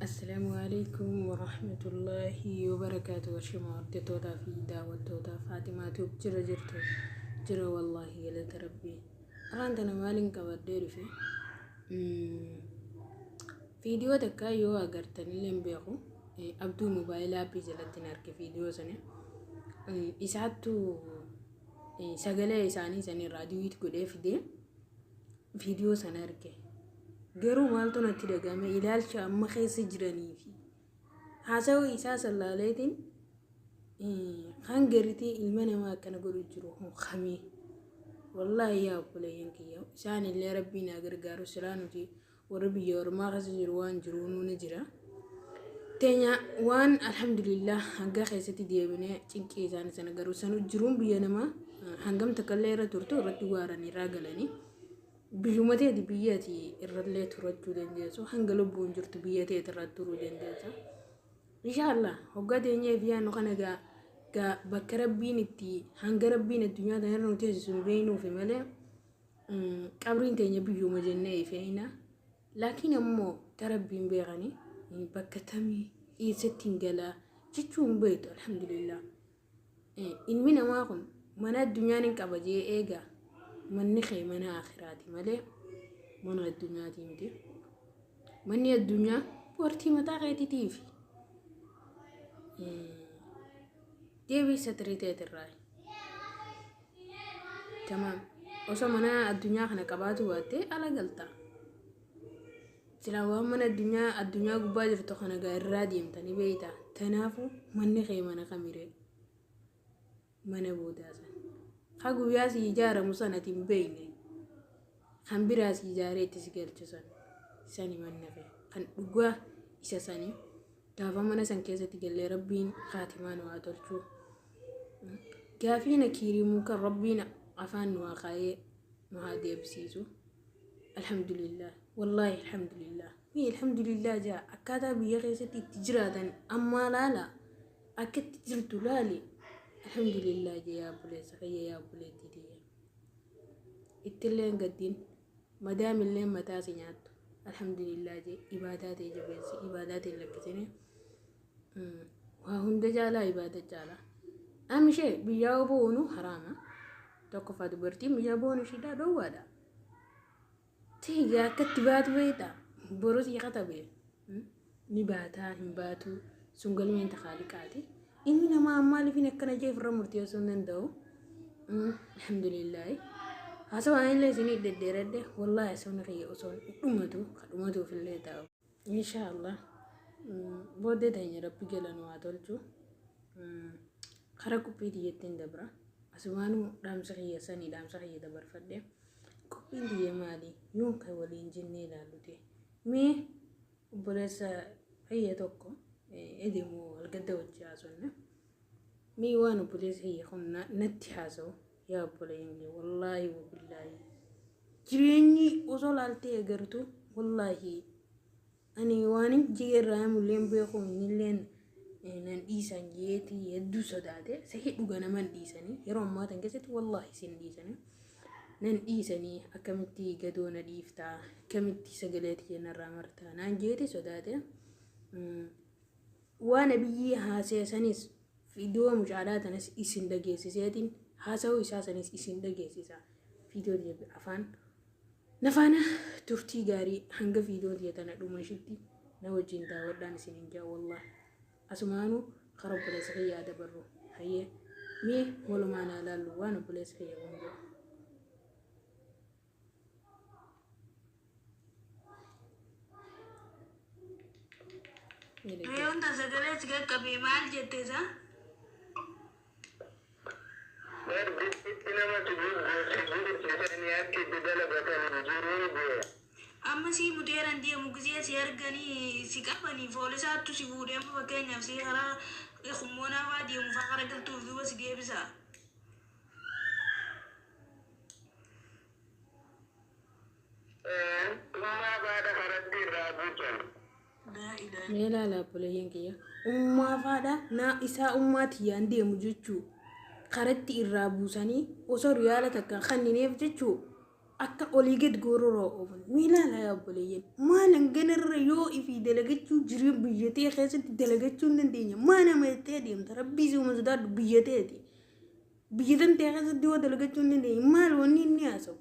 السلام عليكم ورحمة الله وبركاته. وشما ودتوتا في دعوتوتا فاطمة توب جرى جرى والله يا تربي أنا مالين كبدير في فيديو تكا يو أغرتني لين بيخو أبدو موبايلا بيجلتنا أرك فيديو سنة إساتو سجلة إساني سنة راديو يتقول فيديو سنة أرك garuu maaltu natti dhagame ilaalcha amma keessa jiranii fi haasawaa isaa sallaaleetiin hangaritii ilma namaa akkana godhu jiru khamii wallahi yaa obboleeyyan kiyya isaan illee rabbiin haa gargaaru silaa nuti warra biyya ormaa keessa jiru waan jiru nuuni jira teenya waan alhamdulillah hanga keessatti deebinee cinqii isaanii sana garuu sanu jiruun biyya namaa hangam takkallee irra turtu irratti waaranii irraa galanii biyumate di biyati irralle turajju dandeeso hanga lubbuun jirtu biyate irratti turu dandeesa inshallah hogga deenye biya no kana ga bakka rabbiin itti hanga rabbiin addunyaa tan irra nuti sun beeynu fi male qabrin teenya biyuma jennee ifeena laakiin ammoo tarabbiin beekani bakka tamii isettiin gala jechuun beeytu alhamdulillah ilmi namaa kun mana addunyaan hin qabajee eega مني خي منها آخراتي ملء من الدنيا تيمتي مني الدنيا ورتي متى غيتي تيفي ديبي ستريتي الراي تمام وصو منا الدنيا خنا كباتو واتي على قلتا سلاوها من الدنيا قبادر تخنا غير راديم تاني بيتا تنافو مني خي منا خميري منا بوداسا خاقو ياسي جارة مصانة بيني خان براسي جارة تسجل جسان ساني من نفي خان بقوا إسا ساني كافا منا سان كيسة تقل ربين خاتمان واترشو كافينا كيري موكا ربين عفان واقعي مهادي بسيسو الحمد لله والله الحمد لله مي الحمد لله جاء أكادا بيغيسة تجرادا أما لا أكاد تجرتو لالي الحمد لله يا بولي سخيه يا بولي دي اتلين قدين مدام اللي متى سنيات الحمد لله جي عباداتي جبس عباداتي لكتني وهند جالا عبادة جالا أهم شيء بيجاوبونه حراما توقف دبرتي بيجاوبونه شدا دوادا تيجا كتبات بيتا بروس يخطبه نباتا نباتو سنقل من تخالقاتي إننا ما أمالي فينا كنا جاي في الرمرتي وسنن دو الحمد لله هسوا أنا اللي سني دديرده والله سونا خي أصون أمتو في الليل داو إن شاء الله بودة تاني ربي جلنا واتولجو خرا كوبي دي يتين دبرا أسوانو دام سخية سني دام سخية دبر فده كوبي دي مالي يوم كولين جنني لالوتي مي بوليسا هي توكو إدمو القدة والجازون مي وانو بوليس هي خمنا نتحاسو يا بولينجي والله وبالله جريني وصول عالتي اقرتو والله أني واني جير رام اللين بيخو نلين نان إيسان جيتي يدو صداته سيحي دوغانا من إيساني يروم ما تنكسد والله سين إيساني نان إيساني أكمتي قدونا ديفتا كمتي سقلاتي نرامرتا نان جيتي صداته وانا بيجي هاسيسانيس فيديو مجالات ناس إسين دقيسيساتين هاسو إساسانيس إسين دقيسيسا فيديو دي عفان نفانا ترتي غاري هنگا فيديو دي تانا دومشتي نوجين داودان سننجا والله أسمانو خرب بلس خيا دبرو هيا مي ولو مانا لالو وانا بلس خيا ونجو Riyon ta sagale siga kabe mal jette sa. Mer bitina ma tuju siguru kisani aapki bidala batani jururi be. Amma si muderan dia mugziya si argani si kapani folisa tu si bude amma bakenya si hara khumona wa dia mufakara galtu duwa si gebisa. Kuma bada harati rabutan. meela la bوليين كيا فادا نا إسا أمتي عندي مجتشو خرجت الرابوساني وصار ريالة خني نيف akka olii gad gororoo oofan miilaan haa obboleeyyan maalan ganarra yoo ifi dalagachuu jiru biyyatee keessatti dalagachuu hin dandeenya maana mattee deemta rabbii suma sodaadhu biyyateeti biyyatan ta'e keessatti waa dalagachuu hin dandeenya maal wanni inni haasawu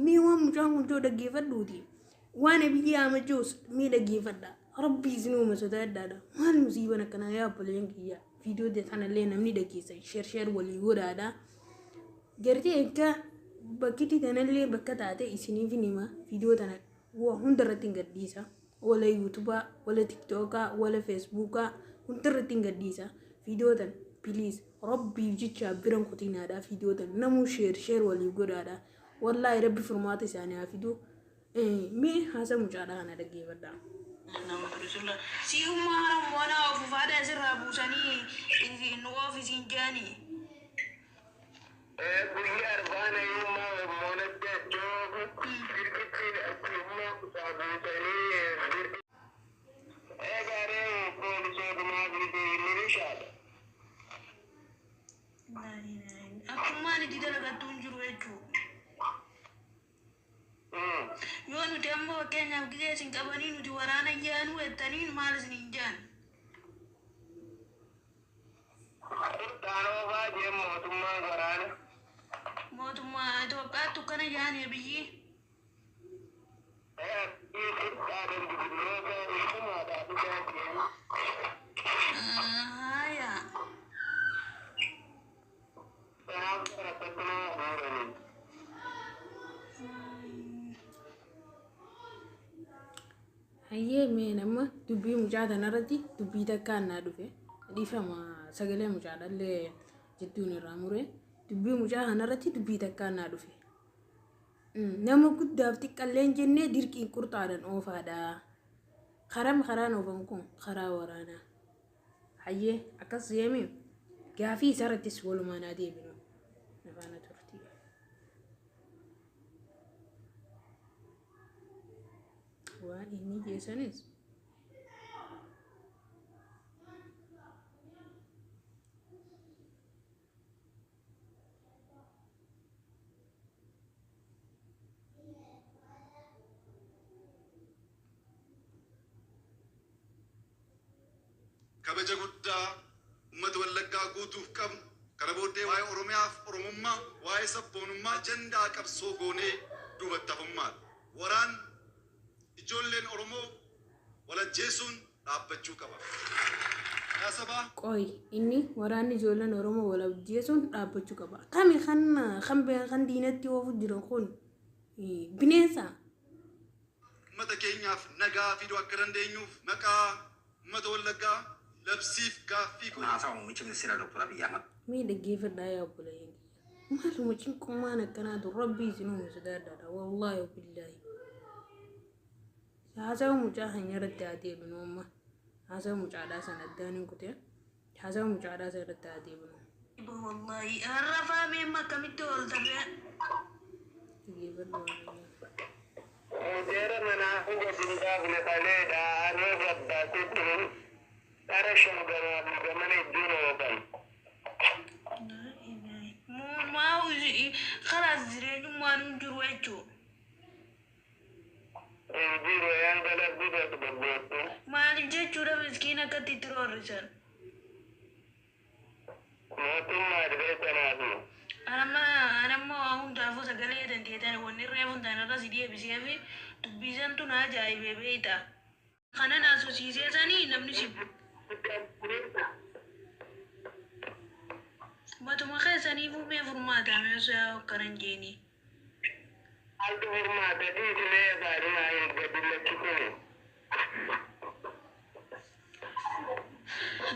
mee waan mucaan kun dhaggeeffadhuuti waan biyya amajoos mee dhaggeeffadha rabbii sinuma sodaadhaadha maal musiiban akkanaa yaa obboleen kiyya viidiyoo sanallee namni dhaggeessa sheer walii godhaadha gartee akka bakkiti tanallee bakka taate isiniif nima viidiyoo tana hundarratti hin gadhiisa wala yuutuubaa wala tiktookaa wala feesbuukaa hundarratti hin gadhiisa viidiyoo tan piliis rabbiif jecha biran kutinaadha viidiyoo tan namuu sheer walii godhaadha wallahi rabbi furmaata isaanii haa fidu mee haasa mucaadha kana dhaggeeffadha. Si umara mwana ofufada sirra busanii nu ofisin jani. Buyar bana yuma monadda job kirkitin asuma sabutani egare police duma gidi nirishad. Akkuma ni didalaga tunjuru echu. Yoo nuti ammoo fakkeenyaaf gisee isin qabanii nuti waraana jaanu ettaniin maal isin jaan? Taanoo baay'ee mootummaan waraana. Mootummaa Itoophiyaattu kana jaanii biyyi? Hayyee mee nama dubbii mucaa tanarratti dubbii takkaan naa dhufe dhiifama sagalee mucaadhallee jettuun irraa mure dubbii mucaa kanarratti dubbii takkaan naa dhufe nama guddaaf xiqqalleen jennee dirqiin qurxaadhaan oofaadha karaan oofan kun karaa waraanaa hayyee akkas yeeme gaafii isarrattis walumaanaa deebinu nafaana turtii. Waan inni jeessanis kabaja guddaa uummata wallaggaa guutuuf qabnu kana booddee waa'ee oromiyaaf oromummaa waa'ee sabboonummaa ajandaa qabsoo goonee duubatti hafummaadha. Waraan ijoolleen oromoo walajjeesuun dhaabbachuu qaba. Qoy inni waraanni ijoolleen oromoo walajjeesuun dhaabbachuu qaba. Kan diinatti oofu jiran kun bineensa. Uummata keenyaaf nagaa fiduu akka dandeenyuuf maqaa uummata wallaggaa labsiif gaaffii kun haasawu muummichi ministeera Dr. Abiy Ahmed. Mee dhaggeeffadhaa yaa obboleeyyan. Maaluma cinqummaan akkanaatu rabbii isinuu sodaadhaadha wallaahi billaahi. Haasawu mucaa hanya irratti haa deebinu amma. Haasawu mucaadhaa sana addaan hin kutee. Haasawu mucaadhaa sana irratti haa deebinu. Wallahi harrafaa mee akkamitti ol tarree? Dhaggeeffadhaa. Jera mana huwa dinda vnekale da ane rabba sitin tarashan gamane dino kan. Maa khalas jireenyu maan jiru jechuudha. Diro yang gala dida tubebetu. Maaliif jechuudha miskiin akkatti itti roorrisan. Mootummaa adbeetanaatu. Anammoo hundaafuu sagalee dandeetan wanni reefuun tanarra si deebisee fi dubbisan tun ajaa'ibee beektaa. Kana naasosiiseesanii namni si matuma keessanii fuumee furmaataa meeshaa akkanan jeeni. Altu furmaata dhiisnee baadinaa hin gaddillachi kuni.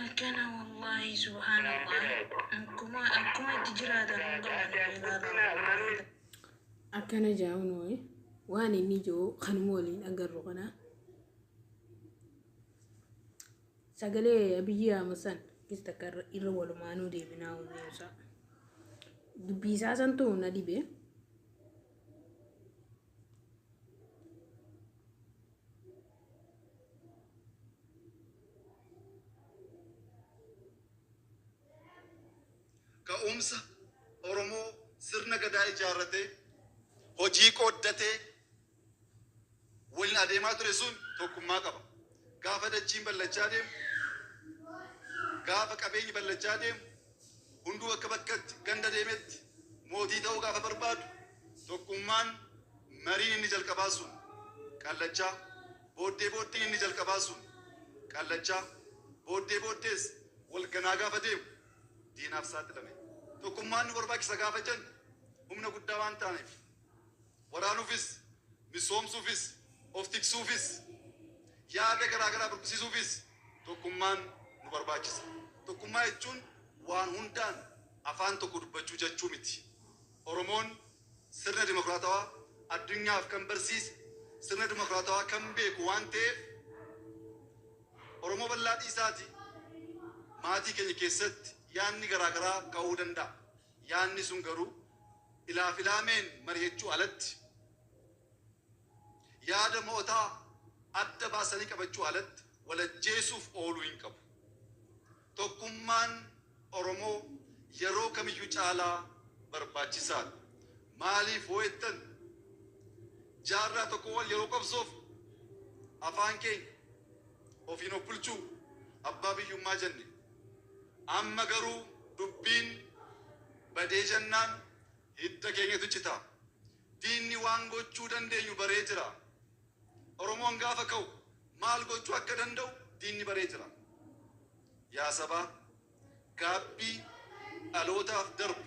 Akkana wallahi subhanallah. Akkuma itti jiraatan hundamaan akkana jaa'uun waan inni jiru kanuma waliin agarru kana sagalee Abiyyi Ahmed san keessa akka irra walumaanuu deebinaa hojjeessa dubbii isaa san ta'uu na dhibe. Ka'umsa Oromoo sirna gadaa ijaarratee hojii qooddatee waliin adeemaa ture sun tokkummaa qaba. gaafa dachiin ballachaa deemu gaafa qabeenyi ballachaa deemu hunduu akka bakkatti ganda deemetti mootii ta'uu gaafa barbaadu tokkummaan mariin inni jalqabaa sun qallachaa booddee inni jalqabaa sun qallachaa booddees wal ganaa gaafa deemu diinaaf saaxilame. Tokkummaan nu barbaachisa gaafa jennu humna guddaa waan taaneef waraanuufis misoomsuufis of tiksuufis yaada garaagaraa burqisiisuufis tokkummaan nu barbaachisa. Tokkummaa jechuun waan hundaan afaan tokko dubbachuu jechuu miti. Oromoon sirna dimokiraatawaa addunyaaf kan barsiise sirna dimokiraatawaa kan beeku waan ta'eef Oromoo bal'aa dhiisaati maatii keenya keessatti yaanni garaagaraa ka'uu danda'a. Yaanni sun garuu ilaafilaameen mari'achuu alatti yaada mootaa adda baasanii qabachuu alatti walajjeesuuf ooluu hin qabu. Tokkummaan Oromoo yeroo kamiyyuu caalaa barbaachisaadha. Maaliif hoo'ettan jaarraa tokko wal yeroo qabsoof afaan keenya ofiin of bulchuu abbaa biyyummaa jenne. Amma garuu dubbiin badee jennaan hidda keenyatu cita. Diinni waan gochuu dandeenyu baree jira. Oromoon gaafa ka'u maal gochuu akka danda'u diinni baree jira. Yaa sabaa gaabbii dhalootaaf darbu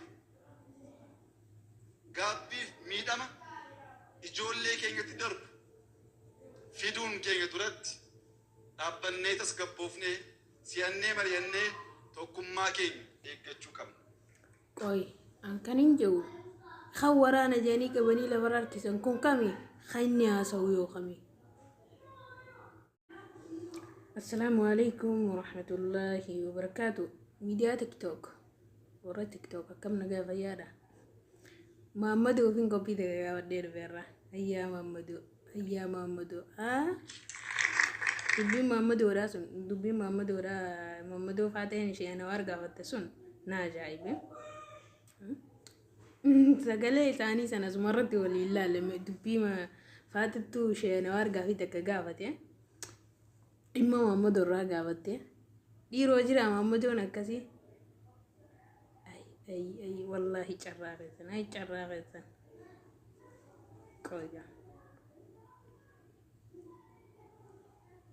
gaabbiif miidhama ijoollee keenyatti darbu fiduun keenya duratti dhaabbannee tasgabboofnee si'annee mari'annee tokkummaa keenya eeggachuu qabna. Qoy an kanin jiru kan waraana jedhanii qabanii lafa harkisan kun kami kan inni haasa'u yoo kami. Assalaamu alaikum warahmatullaahi wabarakaatu. Miidiyaa tiktok warra tiktok akkam nagaa fayyaadha. Muhammadu ofiin qophii ta'e gaafadhee dhufeerra. Ayyaa Muhammadu dubbiin Muhammadoodhaa sun dubbiin Muhammadoo Faateen ishee Anwaar gaafatte sun na ajaa'ibe. Sagalee isaanii sana sumarratti waliin ilaalame dubbii Faatittuu ishee Anwaar gaafii takka gaafate. Dhimma Muhammadoo irraa gaafatte. Dhiiroo jira Muhammadoon akkasii. Wallaahi carraaqeessan. Qoya.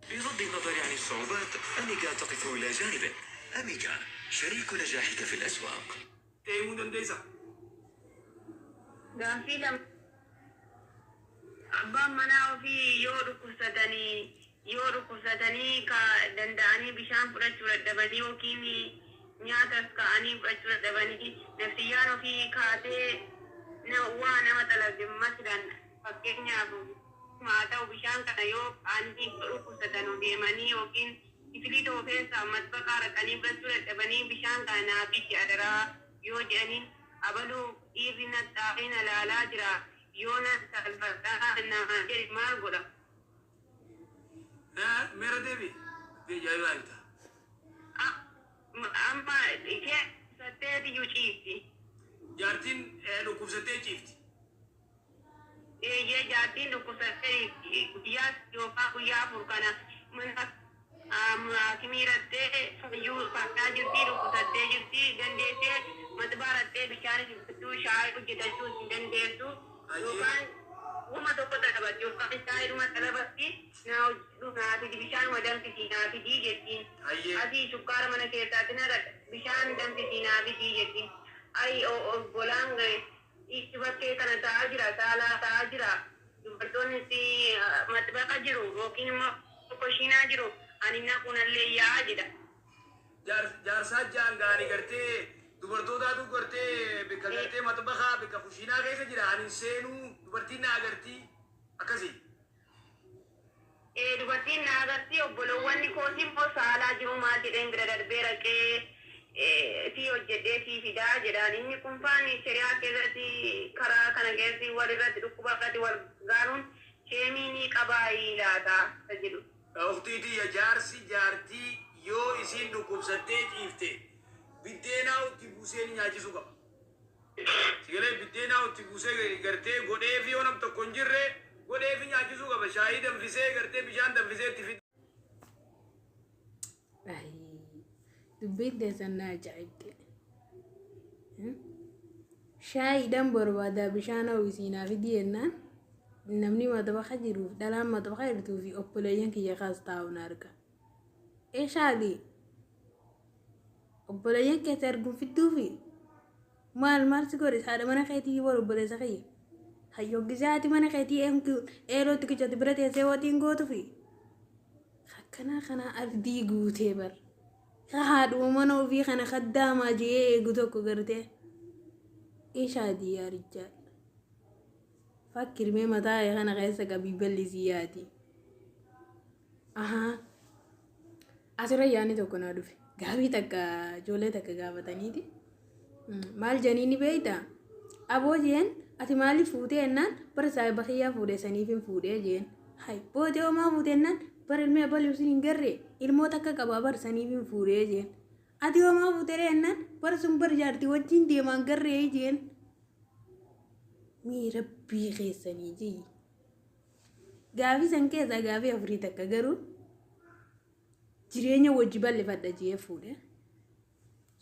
بغض النظر عن الصعوبات أميجا تقف إلى جانبك. أميجا شريك نجاحك في الأسواق. تيمون ديزا Gaaffii lama abbaan manaa ofii yoo dhukkubsatanii ka danda'anii bishaan fudhachuu dadhabanii yookiin nyaatas ka'anii fudhachuu dadhabanii nafsiyyaan ofii kaatee waa nama xalabimma sidan fakkeenyaaf haa ta'u bishaan kana yoo aananii dhukkubsatan deemanii yookiin ifilii ta'uu keessaa matbaqaa raqanii fudhachuu dadhabanii bishaan kana naafichi adaraa yoo jedhanii abaluu dhiirri naxxaafina laalaa jira yoo na salphaadhaa nama jedhi maal godha? Meera deebi jaayiba ibta. Amma ishee satteetiyyuu ciifti. Jaartiin dhukkubsattee ciifti. Eeyyee jaartiin dhukkubsattee guyyaa yookaan guyyaa afur kana mana haakimiirattee fayyuu fakkaa jirti dhukkubsattee jirti dandeessee matbaarattee bishaan hojjechuu shaayii hojjetachuu hin dandeessu yookaan uma tokko dadhabatti yookaan shaayii dadhabatti naati bishaan danfisii naafidii jettiin. Asii shukkaara mana keessaatti nagadha bishaan danfisii naafidii jettiin. Ayi obbolaan itti bakkee kana ta'aa jira saalaa ta'aa jira dubartoonni matbaqa jiru yookiin immoo koshiinaa jiru ani naquunallee yaa jedha. Jaarsaa jaan gaanii gartee dubartootaatu gartee bikka gartee matbaqa bikka kushiinaa keessa jira ani seenuu dubartiin na agartii akkasii. Dubartiin na agartii obbolowwanni kooti immoo saalaa jiru maal jedheen bira darbee raqee si hojjedhee si fidaa jedhaan inni kun faani shari'aa keessatti karaa kana keessatti walirratti dhukkuba irratti wal gaaruun sheemii ni qabaa laata jedhu. Ukhtiitii jaarsi jaartii yoo isiin dhukkubsattee ciifte biddeenaa utti buusee ni nyaachisuu qaba. Sigalee biddeenaa utti buusee gartee godhee fi yoo nam tokko hin jirre godhee fi nyaachisuu qaba. Shaayii danfisee gartee bishaan danfisee itti fida. Ay, dubbiin teessan na ajaa'ibde. Shaayiidhaan barbaadaa bishaan hawwisiinaa fidii jennaan namni matabaqa jiruuf dhalaan matabaqa jirtuu fi obboleeyyan kiyya kaas taa'uun arga. Shaadii obboleeyyan keessa arguun fidduu fi maal si godhe haadha mana keetii war obboleessa kiyya. Hayyoggisaati mana keetii eelootti kichatti bira teessee waxiin gootu fi kana ardii guutee bar. Haadhuma mana ofii kana kaddaamaa jee eegu tokko gartee. Shaadii yaaricha. Fakkirmee mataa kana keessa qabii bal'isii yaati. Asirra yaani tokko naa dhufe. Gaabii takka ijoollee takka gaafataniiti. Maal janiini beeyta? Aboo jeen ati maaliif fuutee jennaan bara saahiba kiyyaa fuudhee saniif hin fuudhee jeen. Hay bootee homaa fuutee jennaan bara ilmee abaluu sin hin garree ilmoota akka qabaa bara saniif hin fuudhee jeen. Ati homaa fuutee jennaan bara sun bara jaartii wajjin deemaan garree jeen. Mii rabbii keessanii jii. Gaafii san keessaa gaafii afurii takka garuu jireenya wajji bal'ifadha jee fuudhe.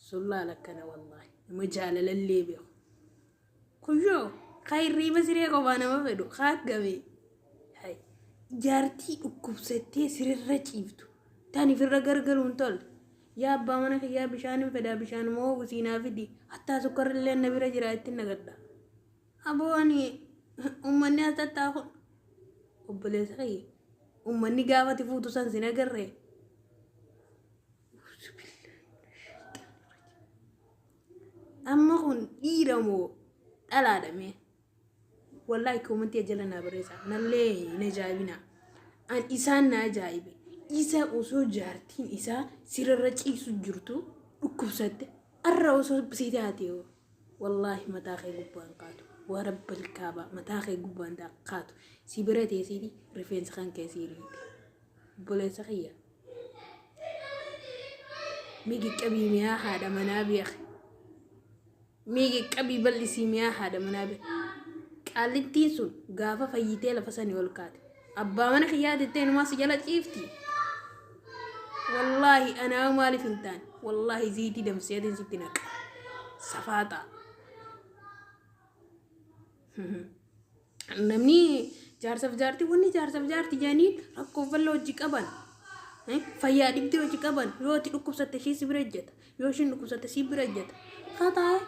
Sullaa lakkana wallaahi nama jaalalallee beeku. Kuyyoo kaayirrii masiree qofaa nama fedhu kaaggamee. Jaartii dhukkubsattee sirrirra ciiftu. Taaniif irra gargaruun tolle. Yaa abbaa mana kiyyaa bishaan hin fedhaa bishaan moo gusiinaa fidi. Hattaa sukkarrillee na bira jira ittiin nagadda. Aboo ani uummanni as tattaa'u. Obboleessa kiyya. Uummanni gaafati fuutu san sin agarree. Amma kun dhiira moo dhalaadhame? Wallahi koomantii jala na bareessa. Nallee na ajaa'ibina. An isaan na ajaa'ibe. Isa osoo jaartiin isaa sirrirra ciisu jirtu dhukkubsatte arra osoo bisitee haatee wallahi mataa kee gubbaan qaatu. Waa rabbal kaabaa mataa kee gubbaan qaatu. Si bira teessiti rifeensa kan keessi riiti. Obboleessa kiyya. Migi qabii mi'aa haadha manaa beekne. Migi qabii bal'isii mi'aa haadha manaa beekne. Qaallittiin sun gaafa fayyitee lafa sanii ol kaate. Abbaa mana kiyyaa jettee numaa si jala ciifti. Wallahi anaa maaliif hin taane. Wallahi ziitii damseetiin sitti naqa. Safaaxaa. Namni jaarsaaf jaartii wanni jaarsaaf jaartii jaaniin rakkoo falloo hojii qaban. Fayyaa dhibdee hojii qaban yoo itti dhukkubsatte ishee si bira ejjeta. Yoo isheen dhukkubsatte si bira ejjeta. Fataa.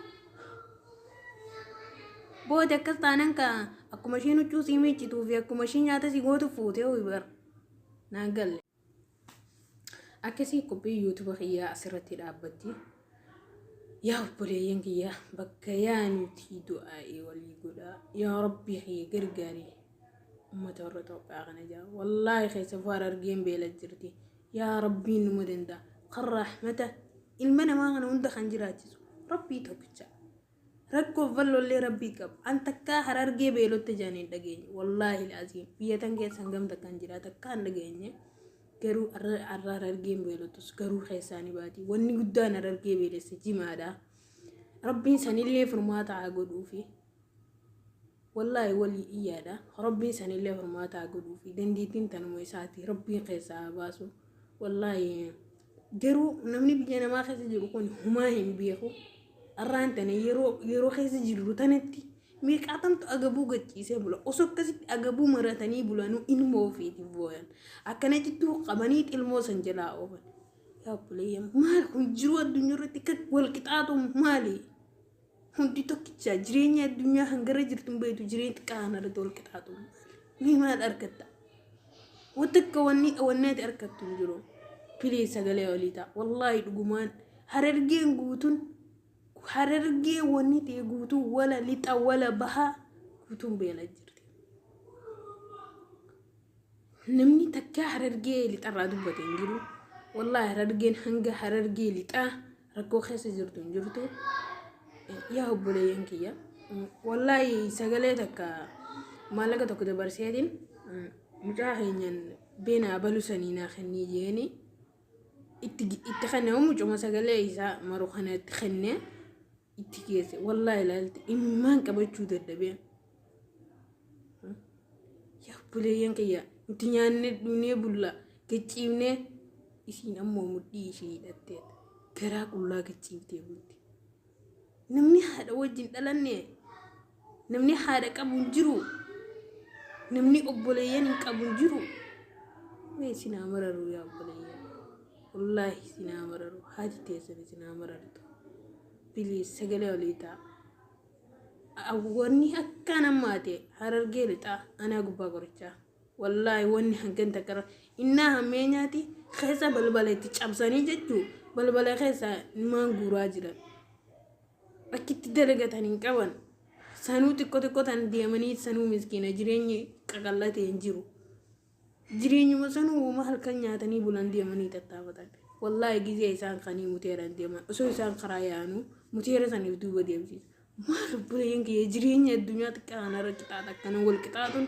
Booda akkas taanaan ka akkuma isheen huccuu si miiccituu fi akkuma isheen nyaata si gootu fuutee ho'i bara. Naan galle. Akkasii qophii yuutuuba kiyyaa asirratti dhaabbatti. Yaa obboleeyyan kiyyaa bakka yaa nuti du'aa'ee walii godhaa. Yaa rabbii kiyya gargaarii. Uummata warra Itoophiyaa kana jaa. Wallaahi keessa faara argeen beela jirti. Yaa rabbiin numa danda'a. Kan raaxmata ilma namaa kana hunda kan jiraachisu. Rabbii tokkicha. Rakkoo fallollee rabbii qaba. An takkaa harargee beelotte jaaniin dhageenye. Wallaahi laaziin biyya tan keessan gamta kan jira takkaa hin dhageenye. Garuu arraa harargeen beelottus garuu keessaanii baati. Wanni guddaan harargee beelesse jimaadha. Rabbiin sanillee furmaata haa godhuufi. Wallaahi walii iyyaadha. Rabbiin sanillee furmaata haa godhuufi. Dandeettiin tanuma isaati. Rabbiin keessaa haa baasu. Wallaahi garuu namni biyya namaa keessa jiru kun humaa hin beeku. Arraan tana yeroo keessa jiru tanatti meeqaatamtu agabuu gachiisee bula. Osoo akkasitti agabuu maratanii bulanuu ilmoo ofiitiif booyan. Akkana jittuu qabanii ilmoo san jalaa ooban. Yaa obboleeyyan maal kun jiru addunyaa irratti kan wal qixaatu maali? Hundi tokkicha jireenya addunyaa hangara jirtu beektu jireenya xiqqaan irratti wal qixaatu. Mee maal argatta? Wanta akka wanni ati argattu hin jiru. Pilee sagalee olii ta'a. Wallaahi dhugumaan harargeen guutuun harargee wanni ta'e guutuu wala lixa wala bahaa guutuun beela jirti. Namni takkaa harargee lixarraa dubbate hin jiru. Wallaahi harargeen hanga harargee lixaa rakkoo keessa jirtu hin jirtu. Yaa obboleeyyan kiyya. Wallaahi sagalee takka maallaqa tokko dabarseetiin mucaa keenyan beenaa balusanii naa kennii jeeni itti kenne mucuma sagalee isaa maru kanatti kenne. Itti keessa wallaahi ilaalti imimmaan qabachuu dadhabeen. Yaa obboleeyyan kiyya nuti nyaannee dhuunee bulla gachiifnee isiin ammoo mudhii ishee hidhattee garaa qullaa gachiiftee bulti. Namni haadha wajjin dhalanne namni haadha qabu hin jiru. Namni obboleeyyan hin qabu hin jiru. Mee sinaa mararu yaa obboleeyyan. Wallaahi sinaa mararu haati teessan sinaa marartu. Bilis sagalee olii ta'a. Wanni akka namaa ta'e Harargee lixaa anaa gubbaa qorichaa. Wallaahi wanni hangan takara innaa hammeenyaati keessa balbala itti cabsanii jechuu balbala keessa nimaan guuraa jiran. Akkitti dalagatan hin qaban. Sanuu xiqqoo tan deemanii sanuu miskiina jireenyi qaqallatee hin jiru. Jireenyuma sanuu halkan nyaatanii bulan deemanii tattaafatan. Wallaahi gizee isaan kanii muteeran deeman osoo isaan karaa yaanu muteera saniif duuba deemsiisa. Maal obboleeyyan kiyya jireenya addunyaa xiqqaa kanarra qixaata akkana wal qixaatuun